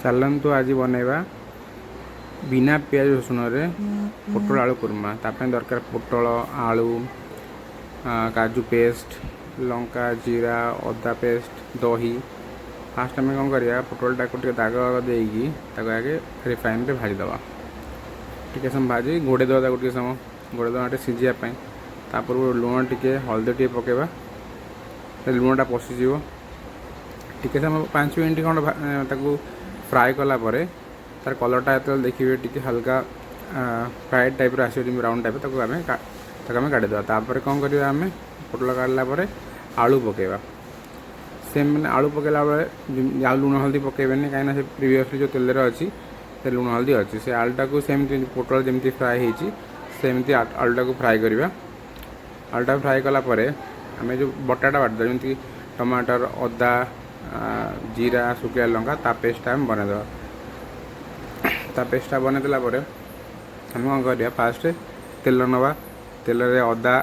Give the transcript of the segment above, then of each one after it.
चलतु आज बनैबा बिना पियाज रसुण रे पोटल आलू कुरमा। ताप दरकार पोटल आलू काजू पेस्ट लंका जीरा अदा पेस्ट दही। फास्ट आम कौन करिया पोटलटा को दाग देगी आगे रिफाइन रे भाजीदे टे समय भाजी घोड़ेदे टे समय घोड़ेदे सीझापी तापर लुण टे हल्दी टे पकेबा लुणटा पशिज टे समय 5 मिनट खंड फ्राए कलापर तार कलरटा जो देखिए टी हल्का फ्राइड टाइप आस ब्राउन टाइप आम काटिदेवा। तापर कौन करवा आम पोटल काटला आलू पकेबा सेम मैंने आलू पकेला बेले लुण हल्दी पकेबेनि कहीं से प्रीवियसली जो तेल अच्छी से लुण हल्दी अच्छी से आलूटा को सेमती पोटल जमी फ्राए होती सेमती आलूटा को फ्राए करवा। आलूटा फ्राए कलापर आम जो बटाटा बाटद जमी टमाटर अदा जीरा शुखिला लंका ता पेस्टा आम बनईदेवा। ता पेस्टा बनईदेला आम कौन करवा फास्ट तेल नवा तेल रे अदा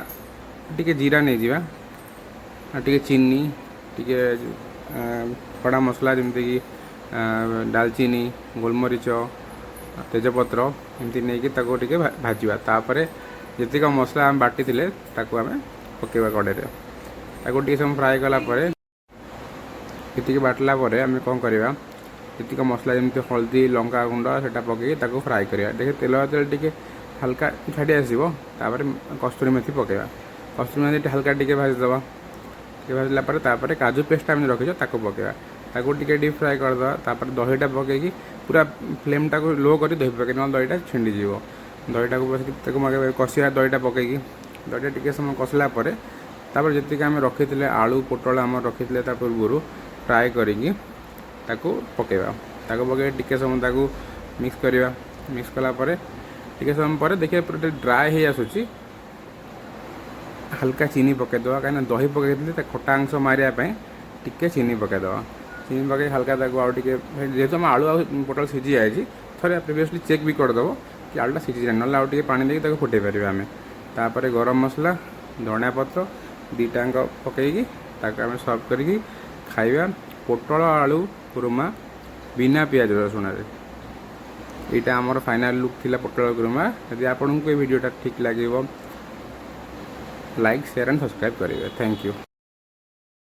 टी जीरा नहीं जावा टी चीनी टी खड़ा मसला जमती कि दालचीनी गोलमरीच तेजपत्र एमती नहीं कि टे भाजवा। तापर जी मसला आम बाटी आम पकेबा कड़े टे समय फ्राए कलापर ये बाटला आम कौन करवा जी मसला जमी हल्दी लंका गुंड से पकई फ्राए करवा। देखे तेल तेल टे हल्का छाड़ी आसो तापर कस्तूरी मेथी पकेबा कस्तूरी मेथी हल्का टे भाजीदे भाजला काजू पेस्ट आम रखीच पकेबा टे डीप फ्राए करदे। तापर दहीटा पकईकी पूरा फ्लेमटा को लो कर दही पकई ना दहीटा छिंडीज दहीटा को कषिया दहीटा पकईकी दहीटा टे समय कसला तापर जी आम रखी आलू पोटल आम रखी पूर्व फ्राए करी पकेबा पकई टे समय मिक्स करवा। मिक्स कलापर टे समय पर देखिए पूरा ड्राए हो आसूँ हल्का चीनी पकईदे कहीं दही पकई खटा अंश मारे टे चीनी पकईदे चीनी पकई हल्का जेहतु आम आलू पोटल सीझी जाए थे प्रिवियसली चेक भी करदेव कि आलूटा सीझी जाए ना आगे पानी देके फुटे पारे आम। तापर गरम मसला धनिया पत्र दीटाक पकईकी आम सर्व करी खाइबा पोटल आलू कुरमा बिना पियाज रसुण। यहाँ आमर फाइनाल लुक थिला पोटल कुरमा। यदि आपको ये वीडियोटा ठीक लगे लाइक शेयर एंड सब्सक्राइब करेंगे। Thank you.